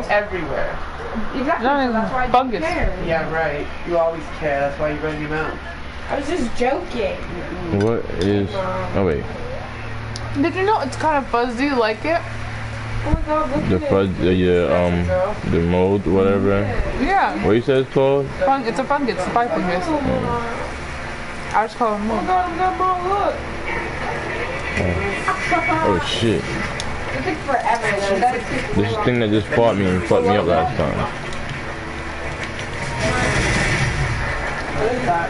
go everywhere. Exactly. So that's why I fungus. care. Yeah, right. You always care. That's why you run your mouth. I was just joking. What is? Oh wait. Did you know it's kind of fuzzy? You like it? Oh my god, look The at fuzz, the mold, whatever. Yeah. What you said it's called? It's a fungus. It's a pie fungus. I just call it Oh mold. my god, look. Oh shit. It took forever though. That took This thing that just fought me and fucked me up last time. What is that?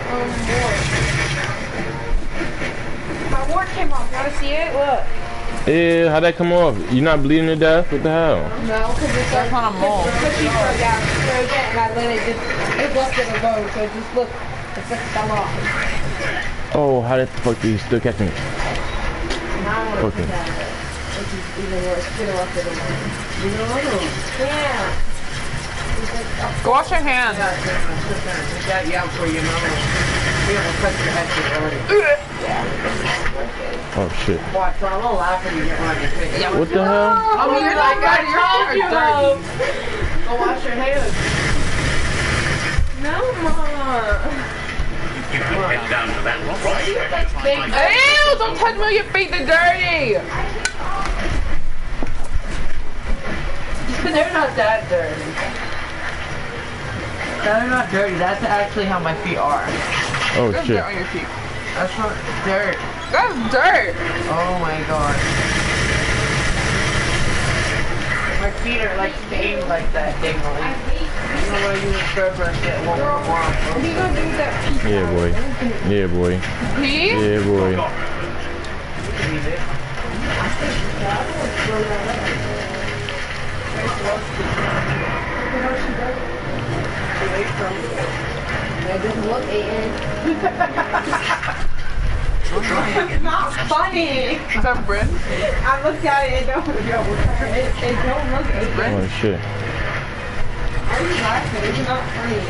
My wart came off. You wanna see it? Look. Yeah, how'd that come off? You not bleeding to death? What the hell? No, because it's That's not a mole. Pushy for a down frozen, and I let it just, it left it alone, so it just looked, it's like fell off. Oh, how the fuck did he still catch me? Now I want to Okay. put that, which is even worse. Get it off it alone. Yeah. Go wash your hands. Put that out for your mouth. You don't touch your head already. Oh shit. Watch, I'm gonna laugh when you get one on your face. Yeah. What the hell? I mean, you're like, God, your hands are dirty. Go wash your hands. No, Mama. Get down to that right. Ew, don't touch me with your feet, they're dirty. They're not that dirty. They're not dirty. That's actually how my feet are. Oh There's shit. dirt on your feet. That's not dirt. That's dirt. Oh my god. My feet are like stained like that thing. You know when I use a scrub brush that won't come off. What are you gonna do with that piece? Yeah, boy. Yeah, boy. Pee? Yeah, boy. Leave it. It doesn't look Aiden. It's not funny. Is that bread? I looked at it, it don't look Aiden. Oh shit. Why are you laughing? It's not funny.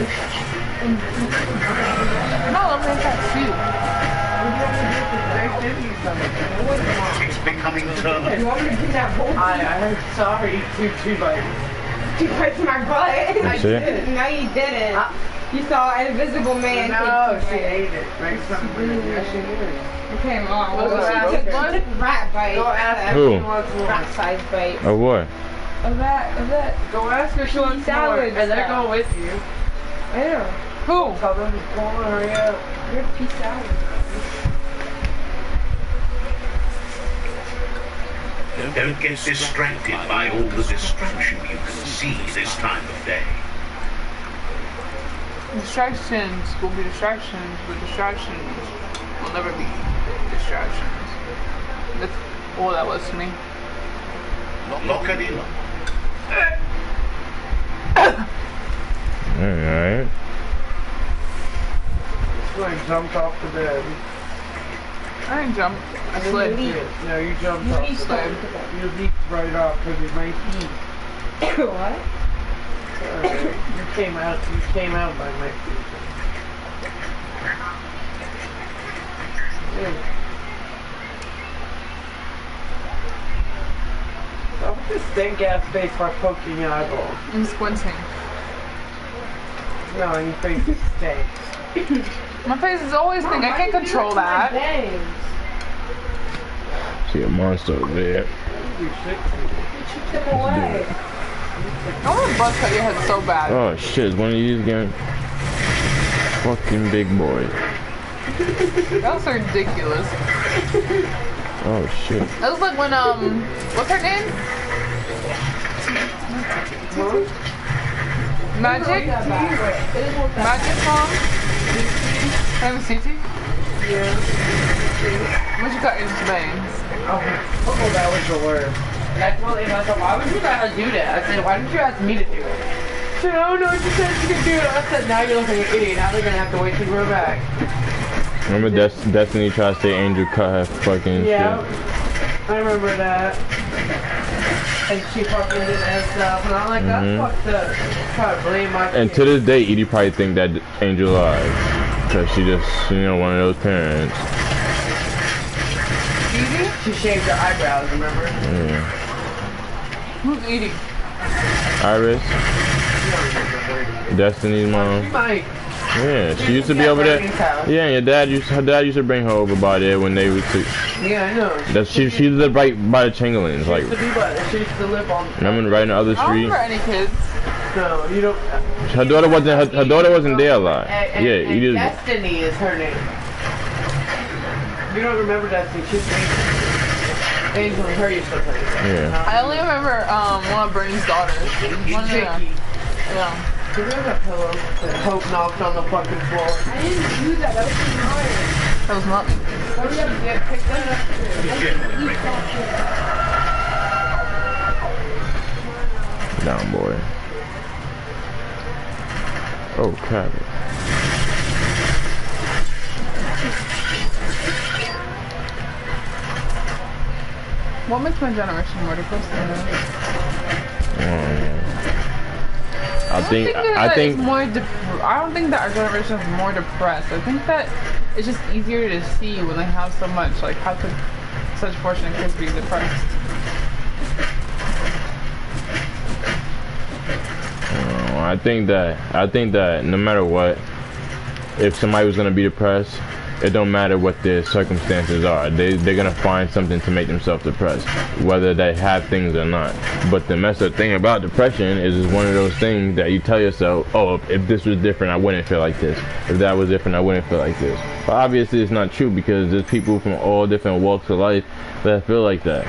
No, I'm gonna try to see. It's becoming terminal. You want me to do that whole I'm sorry, two bites. two bites in my butt? That's it? No, you didn't. You saw an invisible man. No, take she two bites. ate it. Right? Something. Yeah, she did. Okay, Mom. Well, Well, go she ask took her. one rat bite. Go ask Who? her. She wants more. Rat size bite. Of what? A rat. Go ask her. She wants more. Salad And they're stuff. going with you. I know. Who? Tell them to go on, hurry up. You're a piece salad. Don't get distracted by all the distraction you can see this time of day. Distractions will be distractions, but distractions will never be distractions. That's all that was to me. Lock it in. Alright. So I jumped off the bed. I didn't jump. I slid. No, you jumped off the bed. You leaped right off because of my feet. What? You came out by my feet. Dude. Stop with this stink ass face for poking your eyeballs. I'm squinting. No, your face is stank. My face is always thin. I can't control that. See a monster over there. You sick. Took away. I want to butt cut your head so bad. Oh shit, it's one of these again. Fucking big boy. That was ridiculous. Oh shit. That was like when what's her name? Magic? Magic mom? MCT? Yeah. When she cut into veins. Oh, that was the worst. And I told him, I said, why would you gotta do that? I said, why didn't you ask me to do it? She said, oh no, she said she could do it. I said, now you're looking like an idiot. Now they're gonna have to wait till we're back. Remember Destiny tried to say Angel cut her fucking Yeah, shit? I remember that. And she fucking did that stuff. And I'm like, that's fucked up. Try to blame my And kid. to this day, Edie probably think that Angel lied. Cause she just, you know, one of those parents. She shaved her eyebrows, remember? Yeah. Who's eating? Iris, Destiny's mom. She might. Yeah, she used to be over there. Yeah, and her dad used to bring her over by there when they would. Yeah, I know. That she lived right by the Chamberlains, like. She used to live on. Remember right in the other I don't street. remember any kids. No, you don't. Her daughter wasn't there a lot. Yeah, you just. Destiny is her name. You don't remember Destiny? She's Angel and her used to play. Yeah. I only remember one of Bernie's daughters. One of them. Yeah. Did you have a pillow that Hope knocked on the fucking floor? I didn't do that. That was too hard. That was not me. What do you have to get picked up? Down, boy. Oh, crap. What makes my generation more depressed than that? I think I don't think that our generation is more depressed. I think that it's just easier to see when they have so much. Like, how could such fortunate kids be depressed? I think that no matter what, if somebody was gonna be depressed, it don't matter what their circumstances are. They're gonna find something to make themselves depressed, whether they have things or not. But the messed up thing about depression is it's one of those things that you tell yourself, oh, if this was different, I wouldn't feel like this. If that was different, I wouldn't feel like this. But obviously it's not true, because there's people from all different walks of life that feel like that.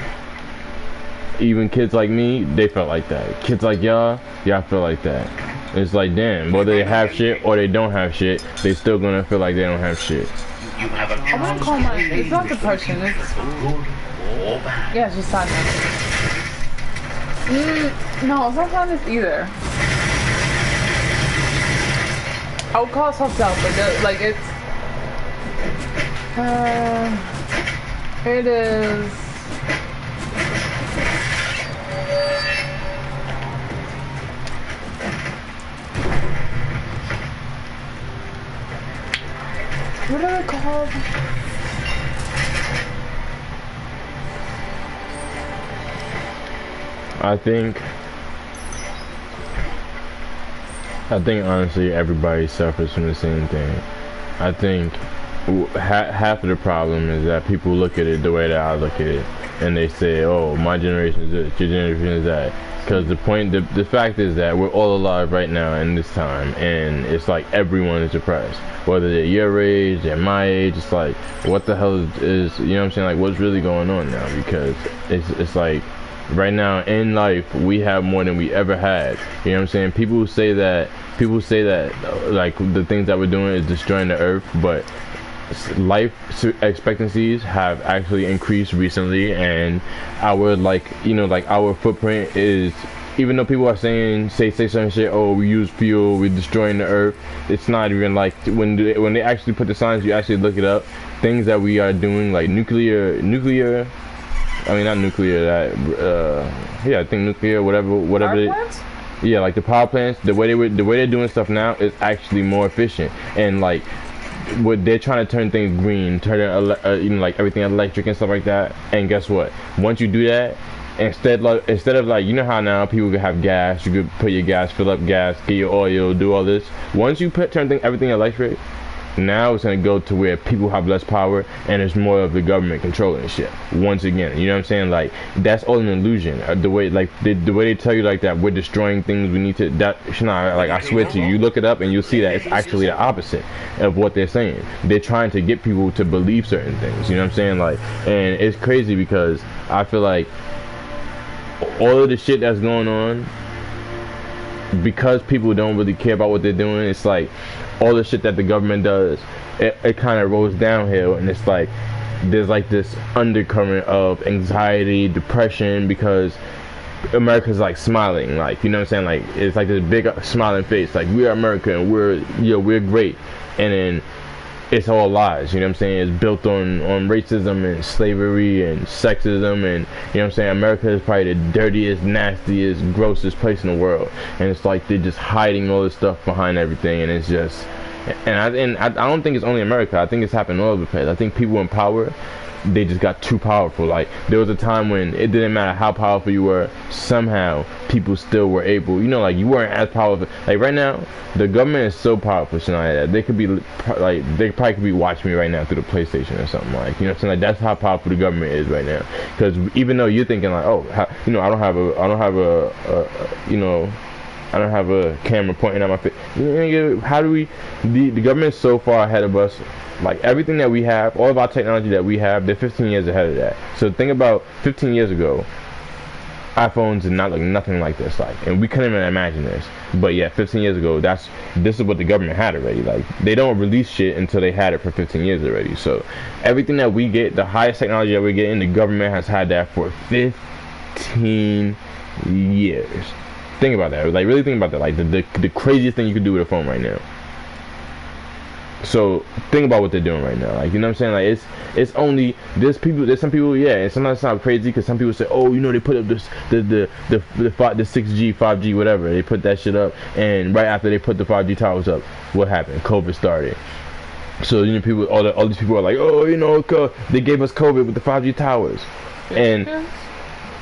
Even kids like me, they felt like that. Kids like y'all feel like that. It's like, damn, whether they have shit or they don't have shit, they still gonna feel like they don't have shit. You have a I wouldn't call mine. It's not depression. It's good or bad. yeah, it's just sadness. No, it's not sadness either. I would call it self-doubt, but like it is. What are they called? I think honestly everybody suffers from the same thing. I think half of the problem is that people look at it the way that I look at it, and they say, oh, my generation is this, your generation is that. Because the fact is that we're all alive right now in this time, and it's like everyone is depressed. Whether they're your age, they're my age, it's like, what the hell is, you know what I'm saying, like, what's really going on now? Because it's like, right now in life, we have more than we ever had. You know what I'm saying? People say that, like, the things that we're doing is destroying the earth, but life expectancies have actually increased recently, and our, like, you know, like, our footprint is, even though people are say certain shit, oh, we use fuel, we're destroying the earth, it's not even like, when they actually put the signs, you actually look it up, things that we are doing, like nuclear, I mean, not nuclear, yeah, I think nuclear, whatever Power it, plants? yeah, like the power plants, the way they're doing stuff now is actually more efficient, and like, what they're trying to turn things green, turn it, you know, like everything electric and stuff like that. And guess what? Once you do that, instead of like, you know how now people can have gas, you could put your gas, fill up gas, get your oil, do all this. Once you turn everything electric, now it's gonna go to where people have less power, and it's more of the government controlling shit. Once again, you know what I'm saying? Like, that's all an illusion. The way, like, the way they tell you like that we're destroying things, we need to, that, like, I swear to you, you look it up and you'll see that it's actually the opposite of what they're saying. They're trying to get people to believe certain things. You know what I'm saying? Like, and it's crazy because I feel like all of the shit that's going on, because people don't really care about what they're doing, it's like all the shit that the government does, it kind of rolls downhill, and it's like there's like this undercurrent of anxiety, depression, because America's like smiling, like, you know what I'm saying, like, it's like this big smiling face, like, we are America and we're great, and then it's all lies, you know what I'm saying? It's built on racism and slavery and sexism, and, you know what I'm saying, America is probably the dirtiest, nastiest, grossest place in the world, and it's like they're just hiding all this stuff behind everything, and it's just, and I don't think it's only America. I think it's happening all over the place. I think people in power, they just got too powerful. Like there was a time when it didn't matter how powerful you were, somehow people still were able, you know, like you weren't as powerful. Like right now the government is so powerful, that they could be like, they probably could be watching me right now through the PlayStation or something, like, you know what I'm saying? Like that's how powerful the government is right now. Because even though you're thinking like, oh, you know, I don't have a camera pointing at my face. How do we? The government's so far ahead of us. Like everything that we have, all of our technology that we have, they're 15 years ahead of that. So think about 15 years ago, iPhones did not look nothing like this. Like, and we couldn't even imagine this. But yeah, 15 years ago, this is what the government had already. Like, they don't release shit until they had it for 15 years already. So everything that we get, the highest technology that we're getting, the government has had that for 15 years. Think about that. Like, really think about that. Like, the craziest thing you could do with a phone right now. So think about what they're doing right now. Like, you know what I'm saying? Like, it's only there's some people, yeah, and sometimes it sounds crazy because some people say, oh, you know, they put up the 6G, 5G, whatever. They put that shit up, and right after they put the 5G towers up, what happened? COVID started. So, you know, all these people are like, oh, you know, they gave us COVID with the 5G towers. And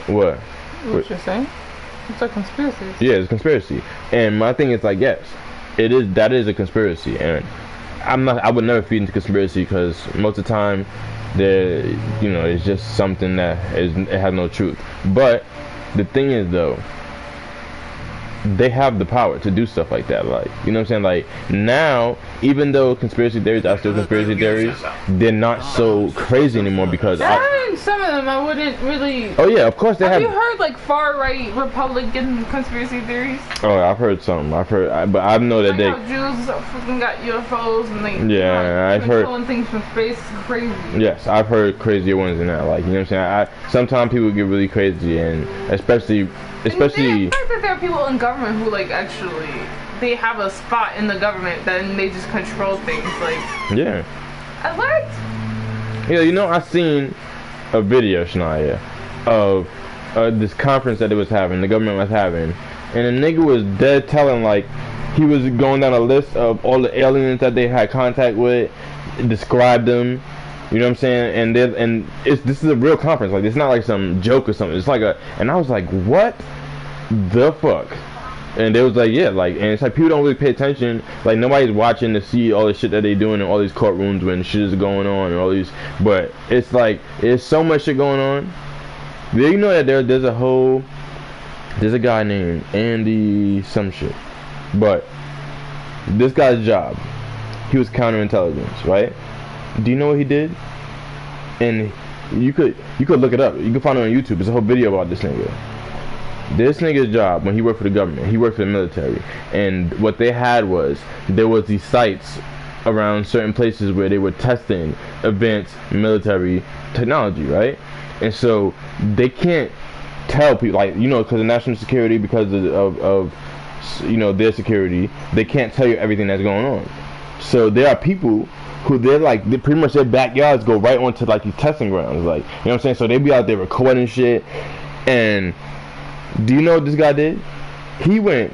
what? What you're saying? It's a conspiracy. Yeah, it's a conspiracy. And my thing is like, yes, that is a conspiracy, and I would never feed into conspiracy because most of the time, you know, it's just something that it has no truth. But the thing is though, they have the power to do stuff like that. Like, you know what I'm saying? Like now, even though conspiracy theories are still conspiracy theories, they're not so crazy anymore because some of them I wouldn't really. Oh yeah, of course they have. Have you heard like far right Republican conspiracy theories? Oh, I've heard some. But I know that like how Jews freaking got UFOs and they I've heard pulling things from space. It's crazy. Yes, I've heard crazier ones than that. Like, you know what I'm saying? Sometimes people get really crazy, and especially. And the fact that there are people in government who like actually they have a spot in the government, then they just control things. Like, yeah. What? Yeah, you know, I seen a video, Shania, of this conference that the government was having, and the nigga was dead telling, like, he was going down a list of all the aliens that they had contact with, described them, you know what I'm saying, and this is a real conference, like, it's not like some joke or something, it's like and I was like, what the fuck? And they was like, yeah, like, and it's like people don't really pay attention. Like, nobody's watching to see all the shit that they doing in all these courtrooms when shit is going on and all these. But it's like, there's so much shit going on. You know that there's a guy named Andy some shit. But this guy's job, he was counterintelligence, right? Do you know what he did? And you could look it up. You can find it on YouTube. There's a whole video about this nigga. This nigga's job, when he worked for the government, he worked for the military, and what they had was, there was these sites around certain places where they were testing advanced military technology, right? And so they can't tell people, like, you know, because of national security, because of you know, their security, they can't tell you everything that's going on. So there are people who they pretty much their backyards go right onto like these testing grounds, like, you know what I'm saying? So they be out there recording shit. And do you know what this guy did? He went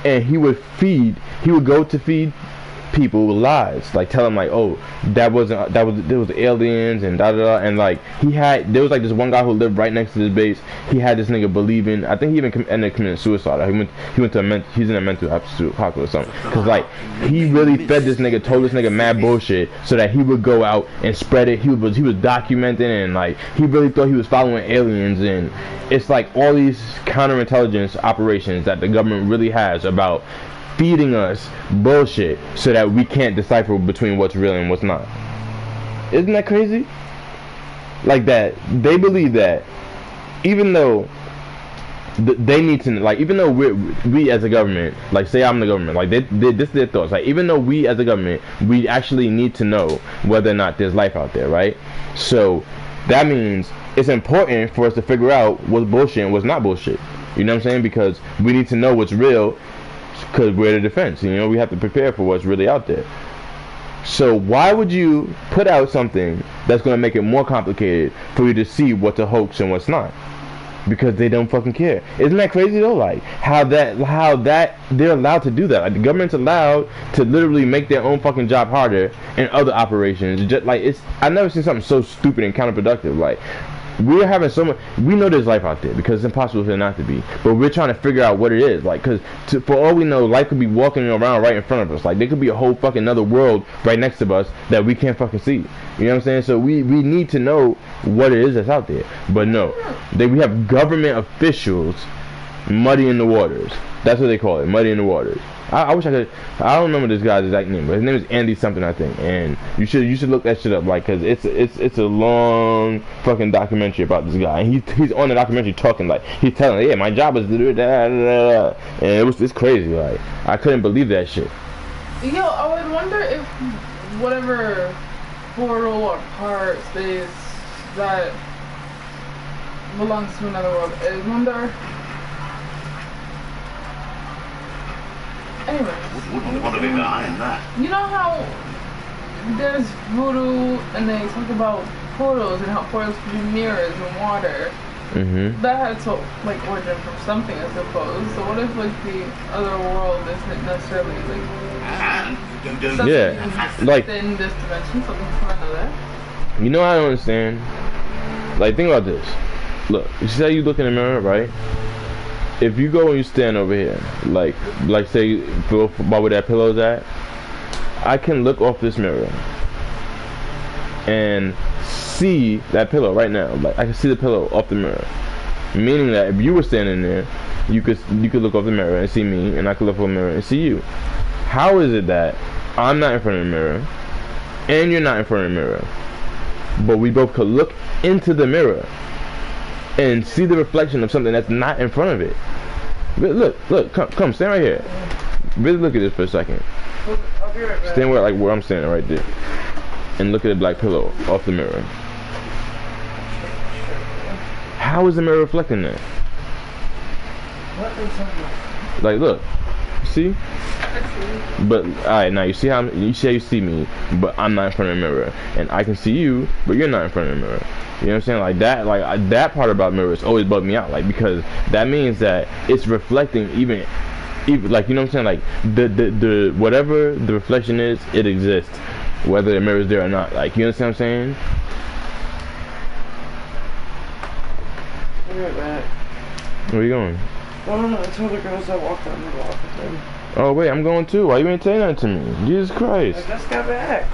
and he would go to feed people lies, like tell them like, oh, there was aliens and da da da, and like there was like this one guy who lived right next to this base. He had this nigga believing, I think he even ended up committing suicide. He went to he's in a mental hospital or something, because like he really told this nigga mad bullshit so that he would go out and spread it. He was documenting, and like he really thought he was following aliens. And it's like all these counterintelligence operations that the government really has about feeding us bullshit so that we can't decipher between what's real and what's not. Isn't that crazy? Like that, they believe that even though they need to, like, even though we as a government, like, say I'm the government, like, this is their thoughts, like, even though we as a government, we actually need to know whether or not there's life out there, right? So that means it's important for us to figure out what's bullshit and what's not bullshit. You know what I'm saying? Because we need to know what's real, because we're the defense, you know, we have to prepare for what's really out there. So why would you put out something that's going to make it more complicated for you to see what's a hoax and what's not? because they don't fucking care. Isn't that crazy though? Like how that they're allowed to do that. Like the government's allowed to literally make their own fucking job harder in other operations. Just like I've never seen something so stupid and counterproductive. Like we're having so much. We know there's life out there because it's impossible for it not to be. But we're trying to figure out what it is. Like, because for all we know, life could be walking around right in front of us. Like, there could be a whole fucking other world right next to us that we can't fucking see. You know what I'm saying? So we need to know what it is that's out there. But no, we have government officials muddying the waters. That's what they call it, muddying the waters. I wish I could. I don't remember this guy's exact name, but his name is Andy something, I think. And you should look that shit up, like, cause it's a long fucking documentary about this guy. And he's on the documentary talking, like, he's telling, like, yeah, my job is and it's crazy. Like, I couldn't believe that shit. Yo, I would wonder if whatever portal or part space that belongs to another world. I wonder. Anyway, Wouldn't want to be behind that. you know how there's voodoo and they talk about portals and how portals could be mirrors and water. Mm-hmm. That had to like origin from something, I suppose. So what if like the other world isn't necessarily like something Yeah, like within this dimension, something from another? you know I don't understand. Like think about this. Look, you say you look in the mirror, right? If you go and you stand over here, like say by where that pillow's at, I can look off this mirror and see that pillow right now. Like I can see the pillow off the mirror. Meaning that if you were standing there, you could look off the mirror and see me, and I could look off the mirror and see you. How is it that I'm not in front of the mirror and you're not in front of the mirror, but we both could look into the mirror and see the reflection of something that's not in front of it? Look, come, stand right here. Really look at this for a second. I'll be right back. Stand where I'm standing right there, and look at the black pillow off the mirror. How is the mirror reflecting that? What is that? Like, look, see? But alright, now you see how you see me, but I'm not in front of the mirror, and I can see you, but you're not in front of the mirror. You know what I'm saying? Like that part about mirrors always bugged me out, like, because that means that it's reflecting even like, you know what I'm saying? Like the whatever the reflection is, it exists, whether the mirror's there or not. Like, you understand what I'm saying? I'll be right back. Where you going? I don't know. I told the girls I walked down the block with them. Oh wait, I'm going too. Why you ain't saying nothing to me? Jesus Christ. I just got back.